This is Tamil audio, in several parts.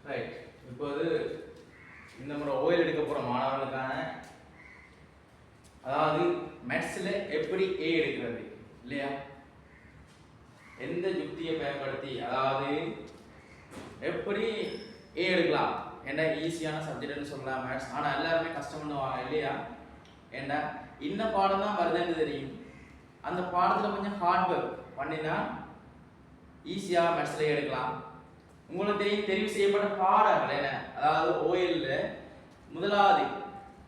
ரைட். இப்போது இந்த முறை ஓயில் எடுக்க போகிற மாணவர்களுக்கான அதாவது மேத்ஸில் எப்படி ஏ எடுக்கிறது இல்லையா, எந்த யுக்தியை பயன்படுத்தி அதாவது எப்படி ஏ எடுக்கலாம் என்ன ஈஸியான சப்ஜெக்ட்னு சொல்லலாம் மேத்ஸ். ஆனால் எல்லாருமே கஷ்டம் பண்ணுவாங்க இல்லையா, ஏண்டா இந்த பாடம் தான் வருதுன்னு தெரியும், அந்த பாடத்தில் கொஞ்சம் ஹார்ட் ஒர்க் பண்ணினா ஈஸியாக மேத்ஸில் எடுக்கலாம். உங்களுக்கு தெரிவு செய்யப்பட்ட பாடங்கள் என்ன, அதாவது ஓஎல்ல முதலாவது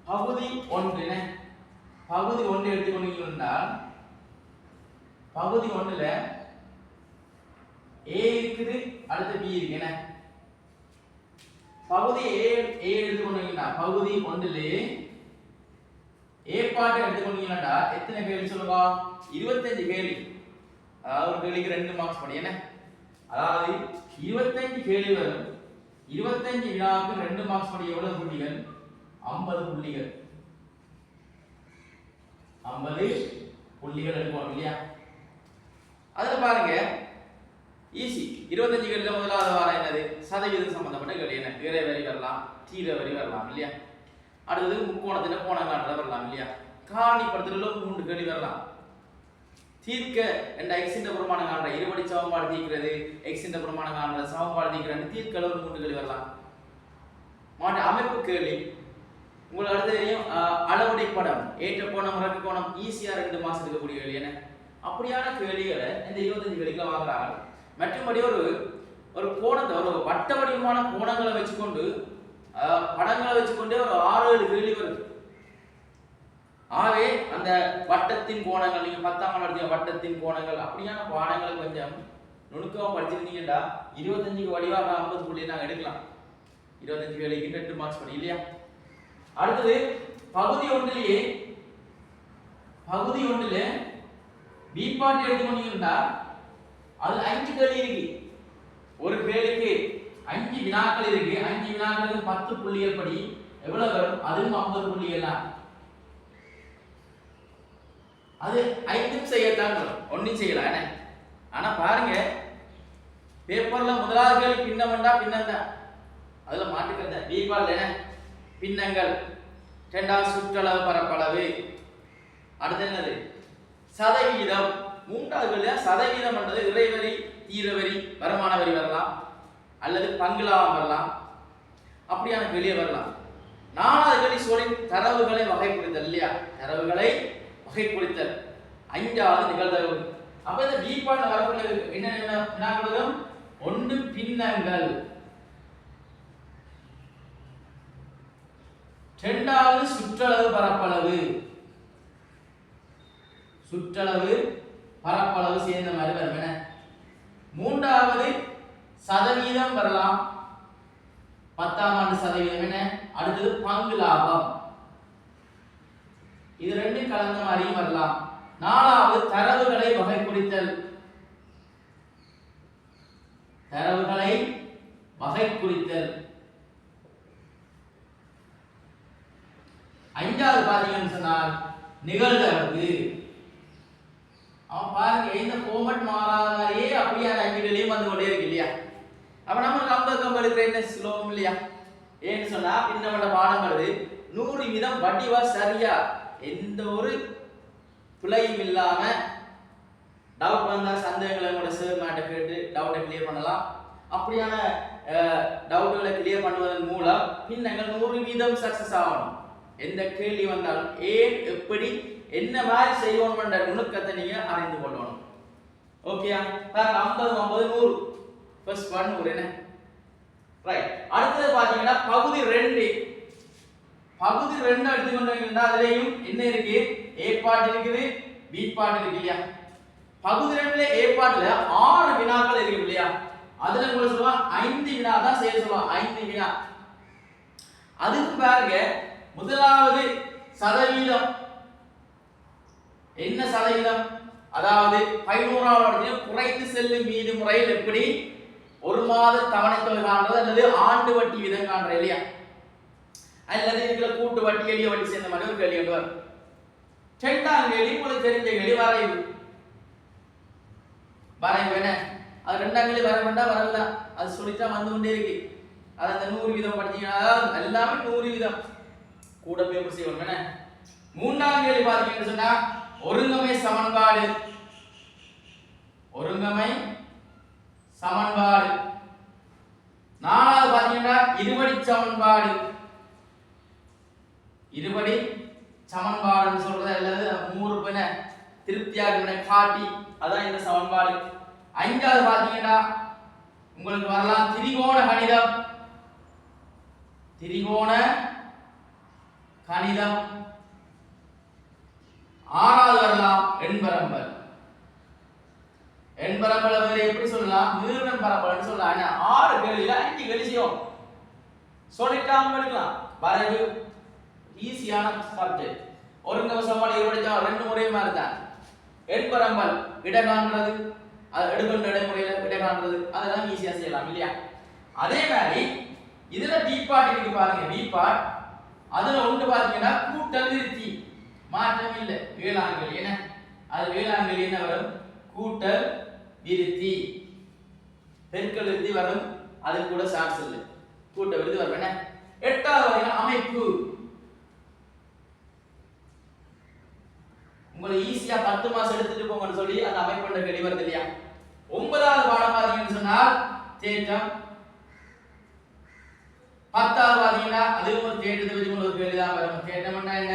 பகுதி 1 என்ன, பகுதி 1 எடுத்துக்கொண்டீங்கன்னா பகுதி 1ல ஏ இருக்குது, அடுத்து பி இருக்கு என்ன. பகுதி ஏ எடுத்துக்கொண்டீங்கன்னா பகுதி 1ல ஏ பாட்டு எடுத்துக்கொண்டீங்கன்னா எத்தனை கேள்வி சொல்லுங்க, 25 கேள்வி. அதாவது ஒரு கேள்விக்கு 2 மார்க்ஸ் படி என்ன, அதாவது 25 கேள்வி வரும். 25 வினாவுக்கு 2 மார்க்ஸ் படி எவ்வளவு புள்ளிகள், 50 புள்ளிகள். 50 புள்ளிகள் எடுப்போம் இல்லையா. அதுல பாருங்க ஈஸி. 25 கேள்வில முதலாவது வாரம் என்னது, சதவீதம் சம்பந்தப்பட்ட கேள்வி என்ன, இறை வரி வரலாம், தீர வரி வரலாம் இல்லையா. அடுத்தது முக்கோணத்துல கோணங்காட்டுல வரலாம் இல்லையா. காரணிப்படுத்தல 3 கேள்வி வரலாம். தீர்க்க என்ற எக்ஸ் என்ற பிரமாணம் காண்ற இருபடி சமன்பாடு தீர்க்கிறது, எக்ஸ் என்ற பிரமாணம் காண்ற சமன்பாடு தீர்க்கிறது, தீர்க்க 3 கேள்வி வரலாம். மாற்று அமைப்பு கேள்வி உங்களுக்கு அடுத்து தெரியும், அளவுடை படம், ஏற்ற கோணம், இறக்க கோணம், ஈஸியா 2 மார்க்ஸ் எடுக்கக்கூடிய கேள்வி என்ன. அப்படியான கேள்விகளை இந்த 25 கேள்விகளை வாங்குறாங்க. மற்றபடி ஒரு கோணத்தை ஒரு வட்ட வடிவமான கோணங்களை வச்சுக்கொண்டு படங்களை வச்சுக்கொண்டே ஒரு 6-7 கேள்வி வருது. ஆகவே அந்த வட்டத்தின் கோணங்கள், நீங்க 10ஆம் நடத்திய வட்டத்தின் கோணங்கள் அப்படியான பாடங்களை கொஞ்சம் நுணுக்கமா படிச்சிருந்தீங்கன்னா 25க்கு வடிவாக 50 புள்ளி நாங்கள் எடுக்கலாம். 25 கேள்விக்கு 2 மார்க்ஸ் படி இல்லையா. அடுத்தது பகுதி 1ல பி பாட்டு எடுத்துக்கொண்டீங்கன்னா அது 5 கேள்வி இருக்கு. ஒரு கேள்விக்கு 5 வினாக்கள் இருக்கு. 5 வினாக்களுக்கு 10 புள்ளிகள் படி எவ்வளவு வரும், அதுவும் 50 புள்ளிகள் தான். அது 5 செய்யத்தான், 1 செய்யலாம் என்ன. ஆனா பாருங்க பேப்பர்ல முதலாவது கேள்வி பின்னம் வேண்டா பின்னம் தான், அதுல மாட்டுக்கிறத பி பால் என்ன பின்னங்கள், 2வது சுற்றளவு பரப்பளவு, அடுத்து என்னது சதவீதம், 3வது கேள்வி சதவீதம் என்றது இறைவரி, தீரவரி, வருமான வரி வரலாம், அல்லது பங்குலாபம் வரலாம், அப்படியான கேள்வி வரலாம். 4வது கேள்வி சொல்லின் தரவுகளை வகைப்படுத்தல் இல்லையா, தரவுகளை வகைப்படுத்தல், 5வது நிகழ்தகவு. அப்ப இந்த பி பாட் வரக்கூடிய என்ன வினாக்களும் 1 பின்னங்கள், 2வது சுற்றளவு பரப்பளவு, சுற்றளவு பரப்பளவு சேர்ந்த மாதிரி வரும் என்ன. 3வது சதவீதம் வரலாம், 10ஆம் ஆண்டு சதவீதம் என்ன. அடுத்தது பங்கு லாபம், இது 2 கலந்த மாதிரியும் வரலாம். 4வது தரவுகளை வகைப்படுத்தல், தரவுகளை வகைப்படுத்தல். 5வது பாத்தீங்கன்னு சொன்னால் நிகழ்தகவு. அவன் பாருங்க இந்த ஃபார்மட் மாறாத மாதிரியே அப்படியே அந்த 5 கேள்வியும் வந்து கொண்டே இருக்கு இல்லையா. அப்ப நம்ம கம்பல் எடுக்கிற என்ன சுலபம் இல்லையா. ஏன்னு சொன்னா பின்னவட பாடம் வருது 100% வடிவா சரியா எந்த ஒரு பிழையும் இல்லாம டவுட் வந்தா சந்தேகங்களை கூட சார் மேட்ட கேட்டு டவுட்டை கிளியர் பண்ணலாம். அப்படியான டவுட்களை கிளியர் பண்ணுவதன் மூலம் பின்னங்கள் 100% சக்சஸ் ஆகணும். எந்த கேள்வி வந்தாலும் ஏன் எப்படி என்ன மாதிரி செய்யணும் என்ற நுணுக்கத்தை நீங்க அறிந்து கொள்ளணும். ஓகேயா. 50 50 100 ஃபர்ஸ்ட் 100 என்ன ரைட். அடுத்து பாத்தீங்கன்னா பகுதி 2, பகுதி 2 எடுத்துக்கொண்டீங்கன்னா அதுலயும் என்ன இருக்கு, ஏ பார்ட் இருக்குது, பி பார்ட் இருக்கு இல்லையா. பகுதி 2ல ஏ பார்ட்ல 6 வினாக்கள் இருக்கு இல்லையா. அதுல கூட சொல்லுவாங்க 5 வினா தான் செய்ய சொல்லுவாங்க, 5 வினா. அதுக்கு பாருங்க முதலாவது சதவீதம் என்ன சதவீதம், அதாவது 11வது குறைத்து செல்லும் மீது முறையில் எப்படி 1 மாத தவணை தொகை காண்றது அல்லது ஆண்டு வட்டி விதம் காண்ற இல்லையா, அல்லது இதுல கூட்டு வட்டி எளிய வட்டி சேர்ந்த மாதிரி ஒரு கேள்வி வரும். 2ஆம் கேள்வி உங்களுக்கு தெரிஞ்ச கேள்வி வரைவு, வரைவு என்ன அது 2ஆம் கேள்வி வர வேண்டாம் வரல, அது சொல்லிட்டா வந்து கொண்டே இருக்கு. அது அந்த 100 வீதம் படிச்சீங்கன்னா எல்லாமே 100 வீதம் கூட பேப்பர் செய்யணும் என்ன. மூன்றாம் கேள்வி பாத்தீங்கன்னு சொன்னா ஒருங்கமை சமன்பாடு. ஒருங்கமை சமன்பாடு. நாலாவது பாத்தீங்கன்னா இருபடி சமன்பாடு. இருபடி சமன்பாடுன்னு சொல்றது அல்லது மூணு பேன திருப்தியாக காட்டி அதான் இந்த சமன்பாடு. ஐந்தாவது பாத்தீங்கன்னா உங்களுக்கு வரலாம் திரிகோண கணிதம். திரிகோண கணிதம். ஆறாவது வரலாம் எண்பரம்பல். எண்பரம்பலை வேற எப்படி சொல்லலாம்? நீர்ணம் பரம்பல்னு சொல்லலாம். 6 கேள்வியில 5 கேள்வி செய்யும். சொல்லிட்டாம எடுக்கலாம். வரைவு ஈஸியான சப்ஜெக்ட். ஒருங்கமை சமன்பாடு இருபடி ரெண்டு முறையே மாதிரி தான். எண்பரம்பல் இட காண்றது, அது எடுக்கின்ற இடைமுறையில இட காண்றது, அதெல்லாம் ஈஸியா செய்யலாம் இல்லையா? அதே மாதிரி இதுல பி பார்ட் இருக்கு பாருங்க. பி பார்ட் அதுல ஒன்று பாத்தீங்கன்னா கூட்டல் விருத்தி. மாற்றம் இல்லை. வேளாண்கள் என்ன அது வேளாண்கள் என்ன வரும்? கூட்டல் விருத்தி. பெருக்கல் விருத்தி வரும். அது கூட சான்ஸ் இல்லை. கூட்ட விருத்தி வரும் என்ன. எட்டாவது பாத்தீங்கன்னா அமைப்பு. உங்களை ஈஸியா 10 மாசம் எடுத்துட்டு போங்கன்னு சொல்லி அந்த அமைப்பு கேள்வி வருது இல்லையா? 9வது பாடம் பாத்தீங்கன்னு சொன்னால் தேற்றம். 10வது பாத்தீங்கன்னா அதுவும் ஒரு தேற்றத்தை வச்சு ஒரு கேள்வி தான் வரும். தேற்றம்னா என்ன?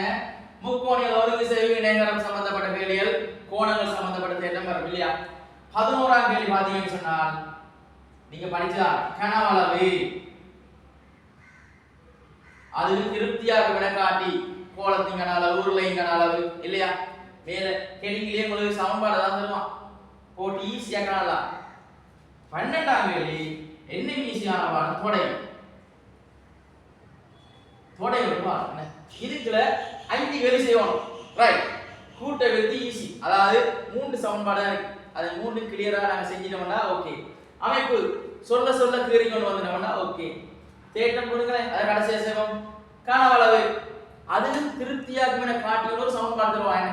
முக்கோணியல் ஒருங்கிசைவு இணைகரம் சம்பந்தப்பட்ட கேள்விகள், கோணங்கள் சம்பந்தப்பட்ட தேற்றம் வரும் இல்லையா? 11ஆம் கேள்வி பாத்தீங்கன்னு சொன்னால் நீங்க படிச்சா கனவளவு. அது திருப்தியாக விட காட்டி கோலத்தின் கன அளவு, உருளையின் கன அளவு இல்லையா? மேல கேள்விகளே உங்களுக்கு சமன்பாடு தான் தருவான். போட்டு ஈஸியா காணலாம். 12ஆம் கேள்வி என்ன ஈஸியான பாடம்? தொடை. தொடை பாருங்க. இதுக்குள்ள 5 கேள்வி செய்யணும். ரைட். கூட்ட விருத்தி ஈஸி. அதாவது 3 சமன்பாடு இருக்கு. அது 3 கிளியரா நாங்க செஞ்சிட்டோம்னா ஓகே. அமைப்பு சொல்ல சொல்ல கிளறி கொண்டு வந்துட்டோம்னா ஓகே. தேட்டம் கொடுங்களேன். அது கடைசியா செய்வோம். கனவளவு அதுவும் திருப்தியாக காட்டி ஒரு சமன்பாடு தருவாங்க.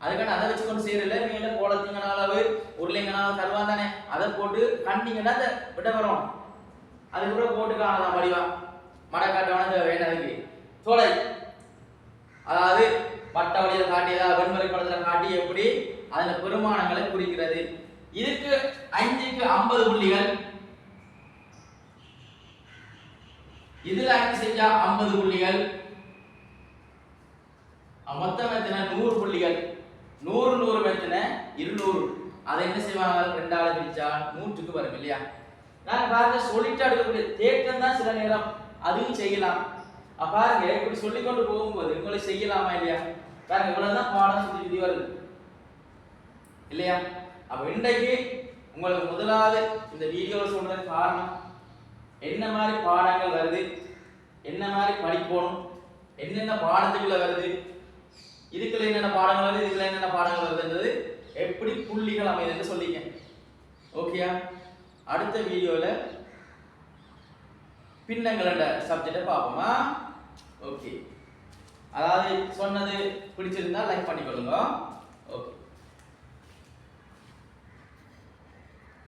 அதுக்கான அதை வச்சு கொண்டு செய்யறதில்ல. மேல கோலத்தின் அளவு, உருளையின் அளவு தருவான் தானே, அதை போட்டு கண்டிங்கன்னா அதை விட வரும். அதுக்கப்புறம் போட்டு காணலாம் வடிவா மடக்காட்டவன வேண்டாதுக்கு. தோலை அதாவது வட்ட வழியில காட்டியதா வெண்முறை படத்துல காட்டி எப்படி அதுல பெருமானங்களை குறிக்கிறது. இதுக்கு 5க்கு 50 புள்ளிகள். இதுல 5 செஞ்சா 50 புள்ளிகள். மொத்தம் எத்தனை? 100 புள்ளிகள். 100 100 எத்தனை? 200. அதை என்ன செய்வாங்க? 2ஆல பிரிச்சா 100க்கு வரும் இல்லையா? நான் பாருங்க சொல்லிட்டு எடுக்கக்கூடிய தேற்றம் தான் சில நேரம் அதையும் செய்யலாம். பாருங்க இப்படி சொல்லி கொண்டு போகும்போது உங்களை செய்யலாமா இல்லையா? பாருங்க இவ்வளவுதான் பாடம் சுத்தி வருது இல்லையா? அப்ப இன்றைக்கு உங்களுக்கு முதலாவது இந்த வீடியோல சொல்றது காரணம் என்ன மாதிரி பாடங்கள் வருது, என்ன மாதிரி படிக்கணும், என்னென்ன பாடத்துக்குள்ள வருது, இதுக்குள்ள என்னென்ன பாடங்கள் வருது, இதுக்குள்ள என்னென்ன பாடங்கள் வருதுன்றது எப்படி புள்ளிகள் அமைதுன்னு சொல்லிங்க. ஓகேயா? அடுத்த வீடியோல பின்னங்களோட சப்ஜெக்டை பார்ப்போமா? ஓகே. அதாவது சொன்னது பிடிச்சிருந்தா லைக் பண்ணிக்கொள்ளுங்க.